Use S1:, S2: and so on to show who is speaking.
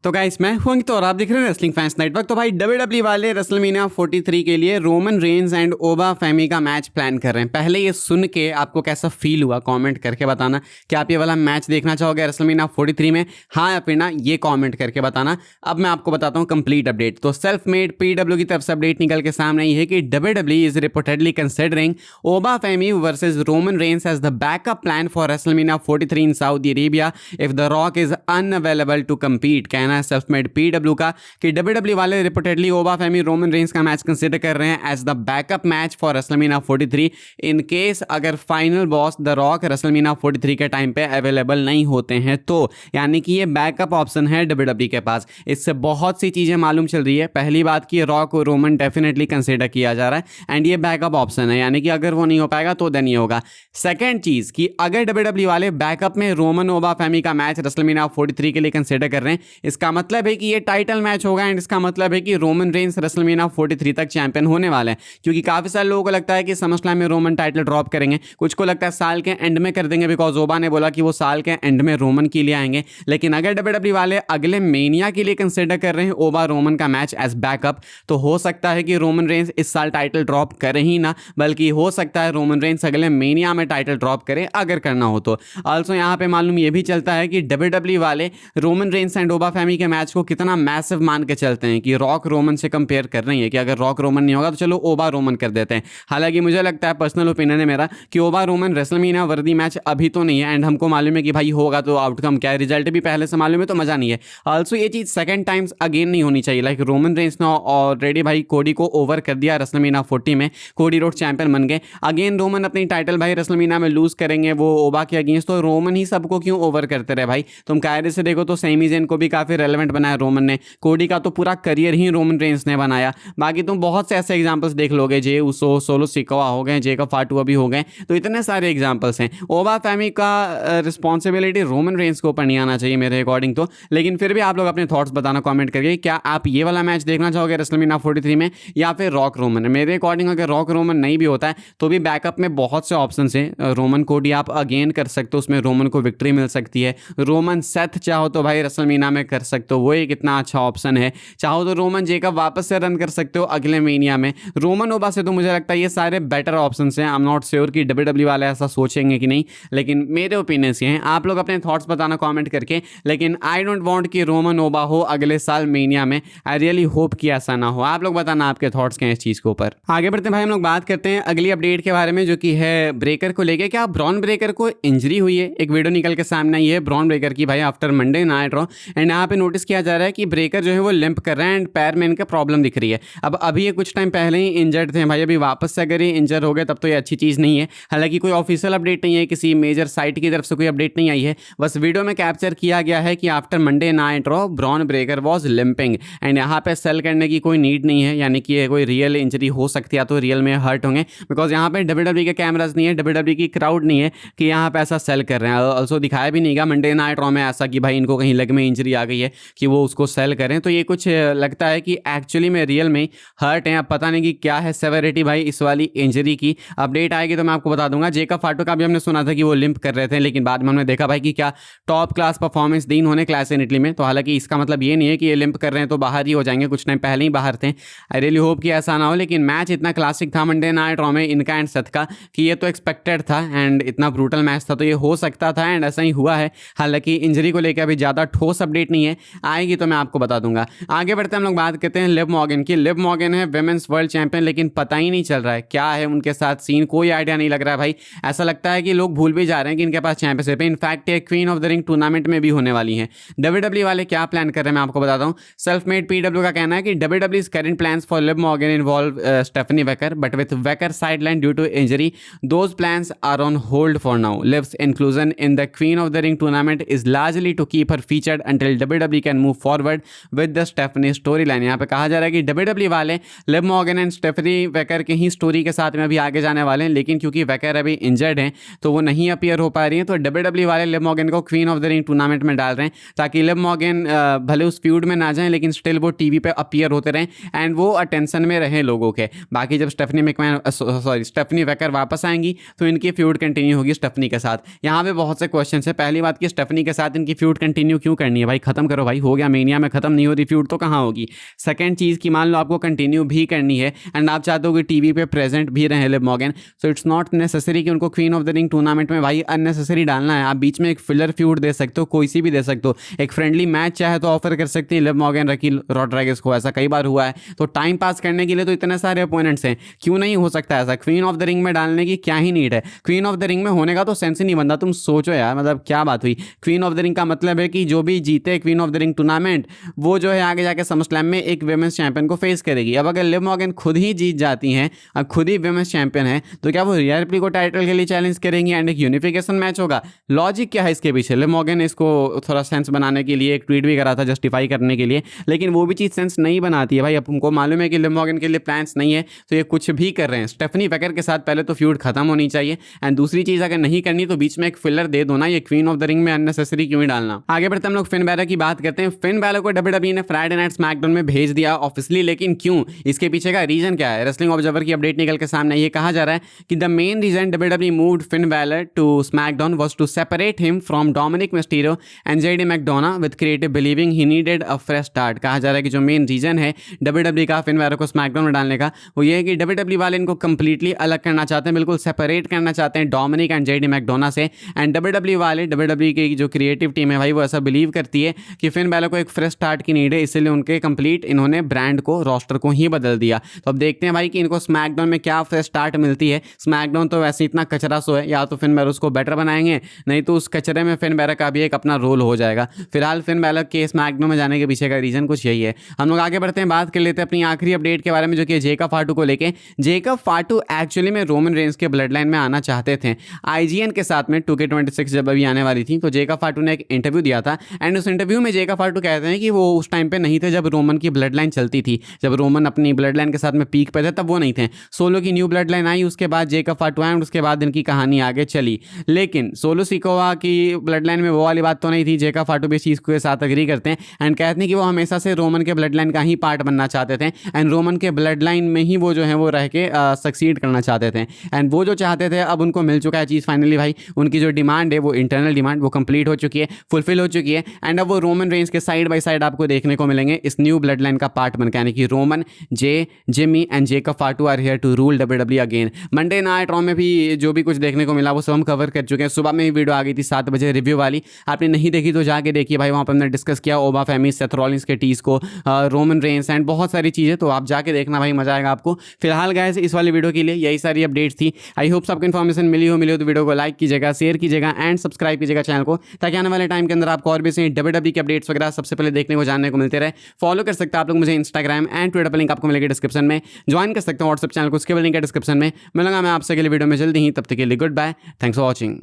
S1: तो गाइस मैं हूं अंकित और आप देख रहे हैं रेसलिंग फैंस नेटवर्क। तो भाई WWE वाले रेसलमेनिया 43 के लिए रोमन रेंज एंड ओबा फेमी का मैच प्लान कर रहे हैं। पहले ये सुन के आपको कैसा फील हुआ कमेंट करके बताना कि आप ये वाला मैच देखना चाहोगे रेसलमेनिया 43 में, हाँ या फिर ना, ये कमेंट करके बताना। अब मैं आपको बताता हूँ कंप्लीट अपडेट। तो सेल्फ मेड PW की तरफ से अपडेट निकल के सामने आई है कि WWE is reportedly considering Oba Femi versus Roman Reigns as the backup plan for WrestleMania 43 in Saudi Arabia if the Rock is unavailable to compete. कहना है सेल्फ मेड PW का कि WWE वाले reportedly Oba Femi Roman Reigns का match consider कर रहे हैं as the backup match for WrestleMania 43 in case अगर final boss the Rock WrestleMania 43 के टाइम पे अवेलेबल नहीं होते हैं तो। यानी कि ये बैकअप ऑप्शन है WWE के पास। इससे बहुत सी चीज़ें मालूम चल रही है। पहली बात कि रॉक और रोमन डेफिनेटली कंसीडर किया जा रहा है एंड ये बैकअप ऑप्शन है, यानी कि अगर वो नहीं हो पाएगा तो देन ये होगा। सेकेंड चीज़ कि अगर WWE वाले बैकअप में रोमन ओबा फेमी का मैच रेसलमेनिया 43 के लिए कंसीडर कर रहे हैं, इसका मतलब है कि ये टाइटल मैच होगा एंड इसका मतलब है कि रोमन रेंज रेसलमेनिया 43 तक चैंपियन होने वाले हैं। क्योंकि काफ़ी सारे लोगों को लगता है कि समरस्लैम में रोमन टाइटल ड्रॉप करेंगे, कुछ को लगता है साल के एंड में कर देंगे बिकॉज ओबा ने बोला कि वो साल के एंड में रोमन के लिए आएंगे। लेकिन अगर WWE वाले अगले मेनिया के लिए कंसिडर कर रहे हैं ओबा रोमन का मैच एज बैकअप, तो हो सकता है कि रोमन रेंज इस साल टाइटल ड्रॉप करे ही ना, बल्कि हो सकता है रोमन रेंज अगले मेनिया में टाइटल ड्रॉप करे अगर करना हो तो। ऑल्सो यहाँ पे मालूम ये भी चलता है कि WWE वाले रोमन रेंज एंड ओबा फेमी के मैच को कितना मैसिव मान के चलते हैं कि रॉक रोमन से कंपेयर कर रही है कि अगर रॉक रोमन नहीं होगा तो चलो ओबा रोमन कर देते हैं। हालांकि मुझे लगता है, पर्सनल ओपिनियन है मेरा, कि ओबा रोमन रेसलमेनिया वर्दी मैच अभी तो नहीं है एंड हमको मालूम है कि भाई होगा तो आउटकम क्या है, रिजल्ट भी पहले से मालूम है तो मजा नहीं है। ऑल्सो ये चीज़ सेकंड टाइम्स अगेन नहीं होनी चाहिए। लाइक रोमन रेंज ने ऑलरेडी भाई कोडी को ओवर कर दिया रेसलमेनिया 40 में, कोडी रोड चैंपियन बन गए। अगेन रोमन अपनी टाइटल भाई रेसलमेनिया में लूज करेंगे वो ओबा के अगेंस्ट, तो रोमन ही सबको क्यों ओवर करते रहे भाई। तुम कायदे से देखो तो सेमी जेन को भी काफी रेलेवेंट बनाया रोमन ने, कोडी का तो पूरा करियर ही रोमन रेंज ने बनाया। बाकी तुम बहुत से ऐसे एग्जांपल्स देख लोगे, जे उसो, सोलो सिकोवा हो गए, जेकब फाटुआ भी हो गए, तो इतने सारे एग्जांपल्स हैं। ओबा फेमी का रिस्पॉन्सिबिलिटी रोमन रेंज को ऊपर नहीं आना चाहिए मेरे अकॉर्डिंग तो। लेकिन फिर भी आप लोग अपने थॉट्स बताना कमेंट करके, क्या आप ये वाला मैच देखना चाहोगे रेसलमेनिया 43 में या फिर रॉक रोमन। मेरे अकॉर्डिंग अगर रॉक रोमन नहीं भी होता है तो भी बैकअप में बहुत से ऑप्शन हैं। रोमन कोडी आप अगेन कर सकते हो, उसमें रोमन को विक्ट्री मिल सकती है। रोमन सेथ चाहो तो भाई रेसलमेनिया में कर सकते हो, वो एक इतना अच्छा ऑप्शन है। चाहो तो रोमन जेकब वापस से रन कर सकते हो अगले मेनिया में। रोमन ओबा से तो मुझे लगता है ये सारे बेटर ऑप्शन हैं। आई एम नॉट श्योर कि WWE वाले ऐसा सोचेंगे कि नहीं, लेकिन मेरे ओपिनियंस ये हैं। आप लोग अपने थॉट्स बताना कमेंट करके। लेकिन आई डोंट वांट कि रोमन ओबा हो अगले साल मेनिया में। आई रियली होप कि ऐसा ना हो। आप लोग बताना आपके थॉट्स क्या हैं इस चीज़ के ऊपर। आगे बढ़ते हैं भाई, हम लोग बात करते हैं अगली अपडेट के बारे में, जो कि है ब्रेकर को लेके। क्या ब्रॉन ब्रेकर को इंजरी हुई है? एक वीडियो निकल के सामने आई है ब्रॉन ब्रेकर की भाई after Monday Night raw, and यहाँ पे नोटिस किया जा रहा है कि ब्रेकर जो है वो लिंप कर रहे हैं एंड पैर में इनका प्रॉब्लम दिख रही है। अब अभी ये कुछ टाइम पहले ही इंजर्ड थे भाई, अभी वापस से अगर ये इंजर हो गए तब तो ये अच्छी चीज़ नहीं है। हालांकि कोई ऑफिशियल अपडेट नहीं है, किसी मेजर साइट की तरफ से कोई अपडेट नहीं आई है। बस वीडियो में कैप्चर किया गया है कि after Monday Night raw Bron Breakker was limping, and यहाँ पे सेल करने की कोई नीड नहीं है। यानी कि कोई रियल इंजरी हो सकती है तो रियल में हर्ट होंगे, बिकॉज यहाँ पे WWE के कैमराज नहीं है, WWE की क्राउड नहीं है कि यहाँ पे ऐसा सेल कर रहे हैं। ऑल्सो दिखाया भी नहीं गया मंडे नाइट रॉ में ऐसा कि भाई इनको कहीं लेग में इंजरी आ गई है कि वो उसको सेल करें। तो ये कुछ लगता है कि एक्चुअली में रियल में हर्ट हैं। अब पता नहीं कि क्या है सेवेरिटी भाई इस वाली इंजरी की। अपडेट आएगी तो मैं आपको बता दूंगा। जेकब फाटो का भी हमने सुना था कि वो लिंप कर रहे थे, लेकिन बाद में हमने देखा भाई कि क्या टॉप क्लास परफॉर्मेंस दी उन्होंने क्लास इन इटली में। तो हालांकि इसका मतलब ये नहीं है कि ये लिंप कर रहे हैं तो बाहर ही हो जाएंगे, कुछ टाइम पहले ही बाहर थे। आई रियली होप कि ऐसा ना हो। लेकिन मैच इतना क्लासिक था मंडे नाइट रॉ में इनका एंड सथ का कि ये तो एक्सपेक्टेड था एंड इतना ब्रूटल मैच था तो ये हो सकता था एंड ऐसा ही हुआ है। हालांकि इंजरी को लेकर अभी ज़्यादा ठोस अपडेट नहीं है, आएगी तो मैं आपको बता दूंगा। आगे बढ़ते हम लोग बात करते हैं लिव मॉर्गन की। लिव मॉर्गन है विमेंस वर्ल्ड चैंपियन, लेकिन पता ही नहीं चल रहा है क्या है उनके साथ सीन, कोई आइडिया नहीं लग रहा है भाई। ऐसा लगता है कि लोग भूल भी जा रहे हैं कि इनके पास चैंपियनशिप है। इनफैक्ट ये queen of the ring tournament में भी होने वाली है। WWE वाले क्या प्लान कर रहे हैं मैं आपको बताता हूँ। सेल्फ मेड PW का कहना है कि WWE's current plans for Liv Morgan involve Stephanie Wecker, but with Wecker sidelined due to injury, those plans are on hold for now. Liv's inclusion in the Queen of the Ring tournament is largely to keep her featured until WWE can move forward with the Stephanie storyline। यहाँ पे कहा जा रहा है कि WWE वाले Liv Morgan and Stephanie Vaquer के ही स्टोरी के साथ में अभी आगे जाने वाले हैं, लेकिन क्योंकि वेकर अभी इंजर्ड हैं तो वो नहीं अपीयर हो पा रही हैं। तो WWE वाले लिव मॉर्गन को queen of the ring tournament में डाल रहे हैं ताकि लिव मॉर्गन भले उस फ्यूड में ना जाएं लेकिन स्टिल वो टीवी पे अपीयर होते रहें एंड वो अटेंशन में रहें लोगों के। बाकी जब स्टेफनी वेकर वापस आएंगी तो इनकी फ्यूड कंटिन्यू होगी स्टेफनी के साथ। यहाँ पे बहुत से क्वेश्चन है। पहली बात कि स्टेफनी के साथ इनकी फ्यूड कंटिन्यू क्यों करनी है भाई, खत्म करो भाई, हो गया, मेनिया में खत्म नहीं होती फ्यूड तो कहाँ होगी। सेकंड चीज़ कि मान लो आपको कंटिन्यू भी करनी है एंड आप चाहते हो कि टीवी पे प्रेजेंट भी रहे Liv Morgan, so it's not necessary कि उनको queen of the ring tournament में भाई अननेसेसरी डालना है। आप बीच में एक फिलर फ्यूड दे सकते हो, कोई सी भी दे सकते हो, एक फ्रेंडली मैच चाहे तो ऑफर कर सकते हैं लिव मॉर्गन रकील रॉड्रिगेज को, ऐसा कई बार हुआ है। तो टाइम पास करने के लिए तो इतने सारे अपोनेंट्स हैं, क्यों नहीं हो सकता ऐसा। क्वीन ऑफ द रिंग में डालने की क्या ही नीड है, क्वीन ऑफ द रिंग में होने का तो सेंस ही नहीं बनता। तुम सोचो यार, मतलब क्या बात हुई। क्वीन ऑफ द रिंग का मतलब है कि जो भी जीते queen of the ring tournament, वो जो है आगे जाके समरस्लैम में एक विमेंस चैंपियन को फेस करेगी। अब अगर लिव मॉर्गन खुद ही जीत जाती हैं, अब खुद ही विमेंस चैंपियन है, तो क्या वो रिया रिप्ली को टाइटल के लिए चैलेंज करेंगी एंड एक यूनिफिकेशन मैच होगा। लॉजिक क्या है इसके पीछे। लिव मॉर्गन ने इसको थोड़ा सेंस बनाने के लिए एक ट्वीट भी करा था जस्टिफाई करने के लिए, लेकिन वो भी चीज़ सेंस नहीं बनाती है भाई। अब हमको मालूम है कि लिव मॉर्गन के लिए प्लान्स नहीं है, तो ये कुछ भी कर रहे हैं। स्टेफनी वेकर के साथ पहले तो फ्यूड खत्म होनी चाहिए, एंड दूसरी चीज़ अगर नहीं करनी तो बीच में एक फिलर दे दो ना, ये क्वीन ऑफ द रिंग में अननेसेसरी क्यों ही डालना। आगे बढ़ते हम लोग फिन बैलर की बात करते हैं। फिन बैलर को डब्ल्यूडब्ल्यूई ने फ्राइडे नाइट स्मैकडाउन में भेज दिया ऑफिशियली, लेकिन क्यों, इसके पीछे का रीजन क्या है। रेसलिंग ऑब्जर्वर की अपडेट निकल के सामने ये कहा जा रहा है कि the main reason WWE moved Finn Balor to SmackDown was to separate him from Dominik Mysterio and JD McDonagh with creative believing he needed a fresh start. कहा जा रहा है कि जो मेन रीजन है डब्ल्यूडब्ल्यूई का फिन बैलर को SmackDown में डालने का, वो ये है कि डब्ल्यूडब्ल्यूई वाले इनको कंप्लीटली अलग करना चाहते हैं, बिल्कुल सेपरेट करना चाहते हैं डोमिनिक एंड जेडी मैकडोना से। एंड डब्ल्यूडब्ल्यूई वाले, डब्ल्यूडब्ल्यूई की जो क्रिएटिव टीम है भाई, वो ऐसा बिलीव करती है कि फिन बैलर को एक फ्रेश स्टार्ट की नीड है, इसलिए उनके कंप्लीट इन्होंने ब्रांड को, रोस्टर को ही बदल दिया। तो अब देखते हैं भाई कि इनको स्मैकडाउन में क्या फ्रेश स्टार्ट मिलती है। स्मैकडाउन तो वैसे इतना कचरा सो है, या तो फिन बैलर उसको बेटर बनाएंगे, नहीं तो उस कचरे में फिन बैलर का भी एक अपना रोल हो जाएगा। फिलहाल फिन बैलर के स्मैकडाउन में जाने के पीछे का रीजन कुछ यही है। हम लोग आगे बढ़ते हैं, बात कर लेते हैं अपनी आखिरी अपडेट के बारे में, जो कि जेकब फाटू को लेके। जेकब फाटू एक्चुअली में रोमन रेंस के ब्लड लाइन में आना चाहते थे। आईजीएन के साथ में 2K26 जब अभी आने वाली थी, तो जेकब फाटू ने एक इंटरव्यू दिया था, एंड उस इंटरव्यू में जेकब फाटू कहते हैं कि वो उस टाइम पे नहीं थे जब रोमन की ब्लड लाइन चलती थी, जब रोमन अपनी ब्लड लाइन के साथ में पीक पे थे तब वो नहीं थे। सोलो की न्यू ब्लड लाइन आई, उसके बाद जेकब फाटू आए, उसके बाद इनकी कहानी आगे चली। लेकिन सोलो सिकोवा की ब्लड लाइन में वो वाली बात तो नहीं थी। जेकब फाटू भी इस चीज़ के साथ अग्री करते हैं एंड कहते हैं कि वो हमेशा से रोमन के ब्लड लाइन का ही पार्ट बनना चाहते थे, एंड रोमन के ब्लड लाइन में ही वो जो है वो रह के सक्सीड करना चाहते थे, एंड वो जो चाहते थे अब उनको मिल चुका है चीज़ फाइनली भाई। उनकी जो डिमांड है, वो इंटरनल डिमांड, वो कंप्लीट हो चुकी है, फुलफिल हो चुकी है, एंड अब वो रोमन रेंस के साइड बाय साइड आपको देखने को मिलेंगे इस न्यू ब्लड लाइन का पार्ट बनकर, यानी कि Roman, Jimmy and Jacob Fatu are here to rule WWE again. Monday Night Raw में भी जो भी कुछ देखने को मिला वो सब हम कवर कर चुके हैं। सुबह में ही वीडियो आ गई थी 7 बजे रिव्यू वाली, आपने नहीं देखी तो जाके देखिए भाई, वहाँ पर हमने डिस्कस किया ओबा फेमी, सेथ रॉलिंस के टीज को, रोमन रेंस एंड बहुत सारी चीज़ें, तो आप जाके देखना भाई, मजा आएगा आपको। फिलहाल गाइस इस वाली वीडियो के लिए यही सारी अपडेट्स थी। आई होप सबको इन्फॉर्मेशन मिली हो तो वीडियो को लाइक कीजिएगा, शेयर कीजिएगा एंड सब्सक्राइब कीजिएगा चैनल को, ताकि आने वाले टाइम के अंदर आपको और भी सही डब्ल्यूडब्ल्यूई के अपडेट्स वगैरह सबसे पहले देखने को, जानने को मिलते रहे। फॉलो कर सकते हैं आप लोग मुझे इंस्टाग्राम एंड ट्विटर पर, लिंक आपको मिलेगा डिस्क्रिप्शन में। ज्वाइन कर सकते हैं व्हाट्सएप चैनल को, उसके भी लिंक है डिस्क्रिप्शन में। मिलूंगा मैं आपसे अगले वीडियो में जल्दी ही, तब तक के लिए goodbye, thanks for watching.